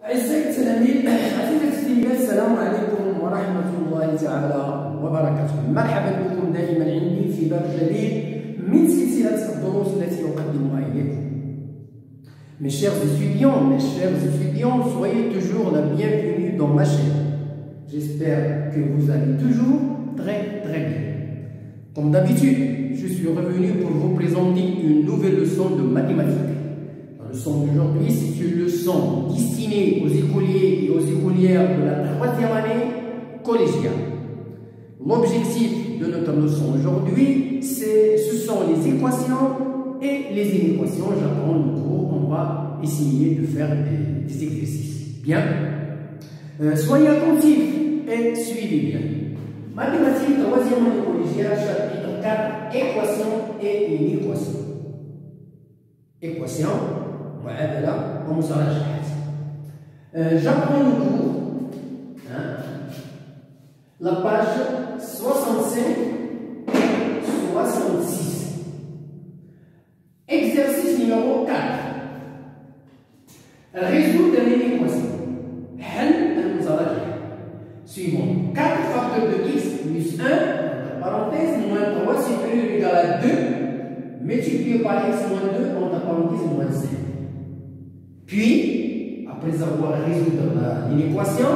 أعزائي التلاميذ، عزيزتي السلام عليكم ورحمة الله تعالى وبركاته. مرحبا بكم دائما عندي في باب جديد من سلسلة الدروس التي أقدمها إليكم. Mes chers étudiants, soyez toujours la bienvenue dans ma chaîne. J'espère que vous allez toujours très bien. Comme d'habitude, je suis revenu pour vous présenter une nouvelle leçon de mathématiques. La leçon d'aujourd'hui, c'est une leçon destinée aux écoliers et aux écolières de la 3e année collégiale. L'objectif de notre leçon aujourd'hui, ce sont les équations et les inéquations. J'apprends le cours, on va essayer de faire des exercices. Bien. Soyez attentifs et suivez bien. Mathématiques, 3e année collégiale, chapitre 4, équations et inéquations. Équations, voilà, on s'en j'apprends le cours, la page 65 et 66. Exercice numéro 4. Résoudre une équation. Suivant 4 facteurs de x plus 1, entre parenthèses, moins 3 supérieur ou égal à 2, multiplié par x moins 2, entre parenthèses, moins 5. Puis, après avoir résolu l'équation,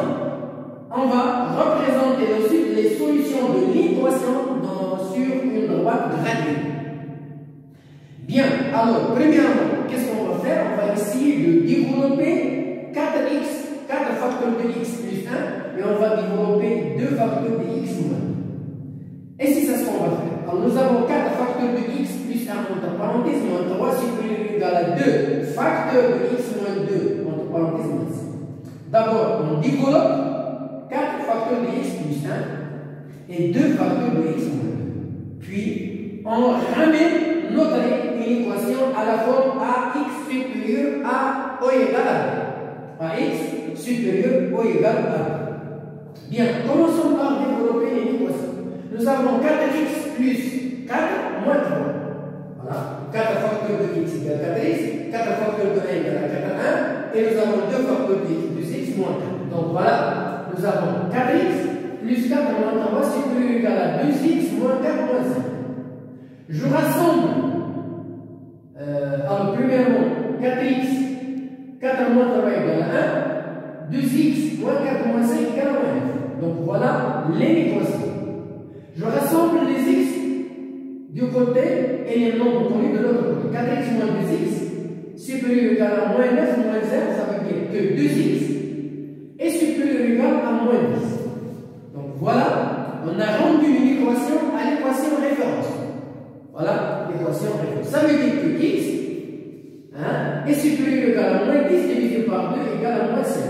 on va représenter ensuite les solutions de l'équation sur une droite gradée. Bien, alors, premièrement, qu'est-ce qu'on va faire? On va essayer de développer 4 facteurs de x plus 1, et on va développer 2 facteurs de x moins 2. Et c'est ça ce qu'on va faire. Alors, nous avons 4 facteurs de x plus 1 entre parenthèses, moins 3 supérieur ou égal à 2 facteurs de x moins 2 entre parenthèses, moins 5. D'abord, on développe 4 facteurs de x plus 1 et 2 facteurs de x moins 2. Puis, on ramène notre équation à la forme ax supérieur à o égale à 2. Ax supérieur ou égal à 2. Bien, commençons par développer l'équation. Nous avons 4x plus 4 moins 3. Voilà, 4 facteurs de x égale 4x, 4 facteurs de 1 égale à 1, et nous avons 2 facteurs de x plus x moins 4. Donc voilà, nous avons 4x plus 4 moins 3 supérieur ou égal à 2x moins 4 moins 5. Je rassemble, alors premièrement, 4x, 4 moins 3 égale à 1, 2x moins 4 moins 5 égale à 1. Donc voilà l'équation. Je rassemble les x du côté et les nombres connus de l'autre côté. 4x moins 2x supérieur ou égal à moins 9 moins 0, ça veut dire que 2x est supérieur ou égal à moins 10. Donc voilà, on a rendu une équation à l'équation référence. Voilà l'équation référence. Ça veut dire que x est supérieur ou égal à moins 10 divisé par 2 égale à moins 5.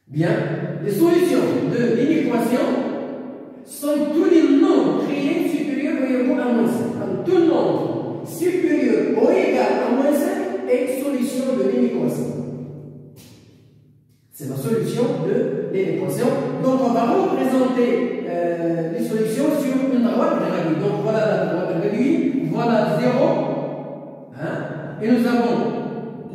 Bien, les solutions de l'équation sont tous les nombres réels supérieurs ou égaux à moins 5. Alors, tout nombre supérieur ou égal à moins 5 est solution de l'équation. C'est la solution de l'équation. Donc, on va représenter les solutions sur une droite gradée. Donc, voilà la droite gradée, voilà 0. Et nous avons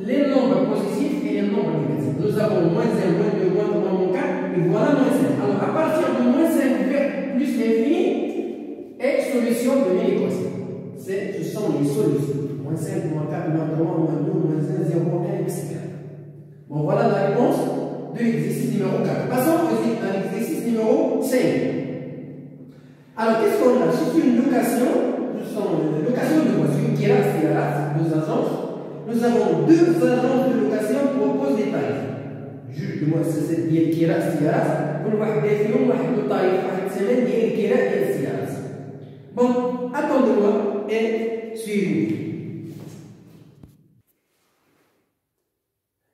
les nombres positifs et les nombres négatifs. Nous avons moins 1, moins 2, moins 3, moins 4, et voilà moins 5. Alors, à partir de moins 5 vers plus l'infini est solution de l'équation. Ce sont les solutions. Moins 5, moins 4, moins 3, moins 2, moins 1, 0, 1, etc. Bon, voilà la réponse de l'exercice numéro 4. Passons à l'exercice numéro 5. Alors, qu'est-ce qu'on a? C'est une location, location de voiture, qui est là, 2 agences. Nous avons 2 agences de location qui proposent des tarifs. Juge de مؤسسة ديال كراء السيارات كل واحد داير فيهم واحد الطريق واحد الثمن ديال الكراء ديال السيارات. Bon, attendez-moi et suivez.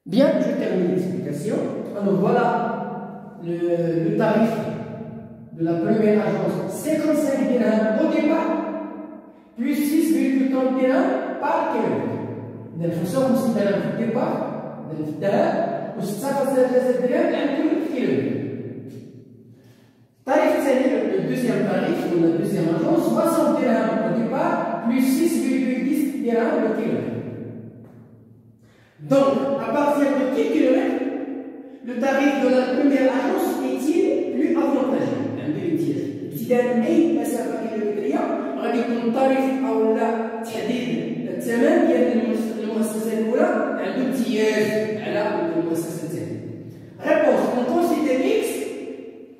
Bien, je termine l'explication. Alors voilà le tarif de la première agence, 55 dirhams au départ, plus 6,30 dirhams par kilomètre. إذا 55 درهم في الديبار، إذا في الذهاب، و6.3 درهم عند كل كيلومتر. الطريق الثاني، الدوزيام طريق ولا الدوزيام اجونس، 60 درهم au départ، plus 6,10 dirhams le kilomètre. Donc, à partir de quel kilomètre, le tarif de la première agence est-il plus avantageux? ابتداء من اي مسافه كيلومتريه غادي يكون الطريق او لا تحديد الثمن ديال المؤسسه الاولى عنده امتياز على المؤسسه الثانيه. Réponse, on considère x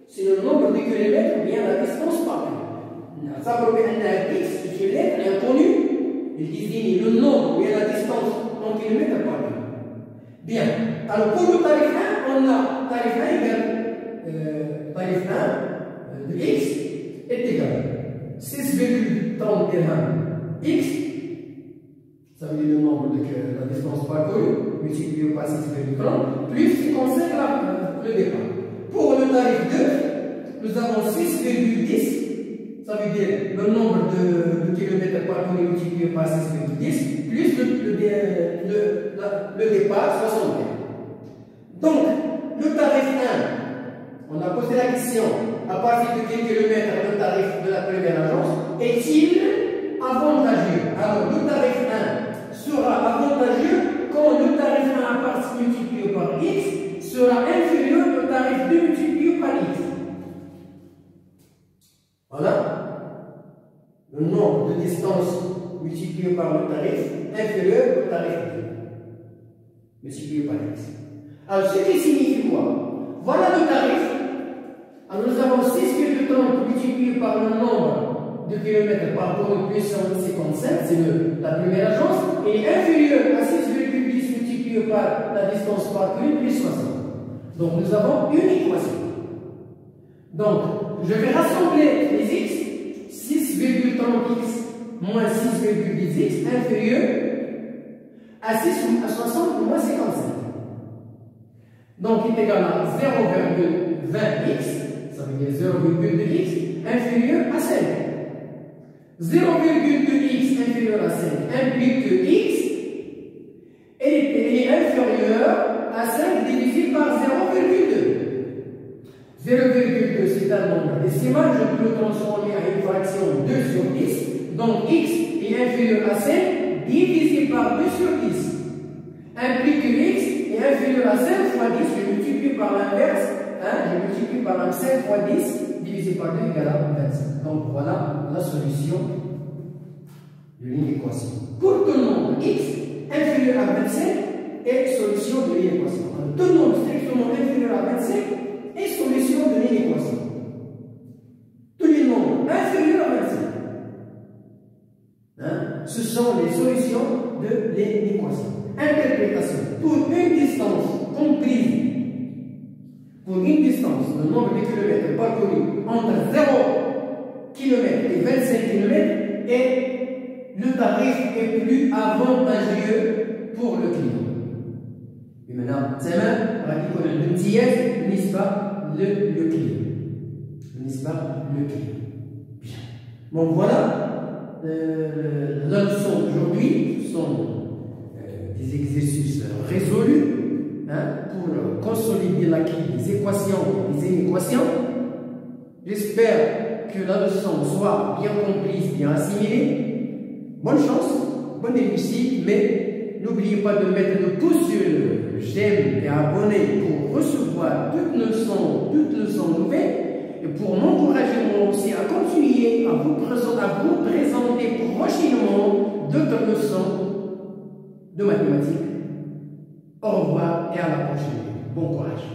c'est le nombre de kilomètres ou bien la distance parcourue. نعتبر بان x qui est inconnu, il désigne le nombre ou bien la distance en kilomètres parcourus. Bien, alors pour le tarif 1, on a tarif 1 égale tarif 1 de x est égal à 6,30 dirhams x, ça veut dire le nombre de la distance parcourue multiplié par 6,30 plus 55 le départ. Pour le tarif 2, nous avons 6,10, ça veut dire le nombre de kilomètres parcourus multiplié par 6,10 plus le départ 61. Donc, le tarif 1, on a posé la question, à partir de quel kilomètre le tarif de la première agence est-il avantageux? Alors, le tarif 1 sera avantageux quand le tarif 1 à partir multiplié par x sera inférieur au tarif 2 multiplié par x. Voilà. Le nombre de distances multiplié par le tarif inférieur au tarif 2 multiplié par x. Alors, ce qui signifie quoi? Voilà le tarif. Alors, nous avons 6,30 multiplié par le nombre de kilomètres parcourus plus 155, c'est la première agence, et inférieur à 6,10 multiplié par la distance parcourue plus 60. Donc, nous avons une équation. Donc, je vais rassembler les x, 6,30x moins 6,10x inférieur à 60 moins 55. Donc, il est égal à 0,20x, ça veut dire 0,2x inférieur à 5. 0,2x inférieur à 5 implique que x est inférieur à 5 divisé par 0,2. 0,2 c'est un nombre décimal, je peux le transformer à une fraction 2 sur 10. Donc x est inférieur à 5 divisé par 2 sur 10. Implique que x est inférieur à 5 fois 10, je multiplie par l'inverse, je multiplie par 5 fois 10 divisé par 2 égale à 25. Donc voilà la solution de l'équation. Pour tout nombre x inférieur à 25 est solution de l'équation. Tout nombre strictement inférieur à 25 est solution de l'équation. Tous les nombres inférieurs à 25, ce sont les solutions de l'équation. Interprétation. Pour une distance comprise, pour une distance, le nombre de kilomètres parcourus entre 0 km et 25 km, et le tarif est plus avantageux pour le client. Et maintenant, c'est même, on va dire qu'on a une dièse, n'est-ce pas, le client. N'est-ce pas, le client. Bien. Bon, voilà la leçon d'aujourd'hui. Ce sont des exercices résolus pour consolider l'acquis des équations et des inéquations. J'espère que la leçon soit bien comprise, bien assimilée. Bonne chance, bonne réussite, mais n'oubliez pas de mettre le pouce sur le j'aime et abonner pour recevoir toutes leçons nouvelles et pour m'encourager moi aussi à continuer à vous présenter prochainement d'autres leçons de mathématiques. Au revoir et à la prochaine. Bon courage.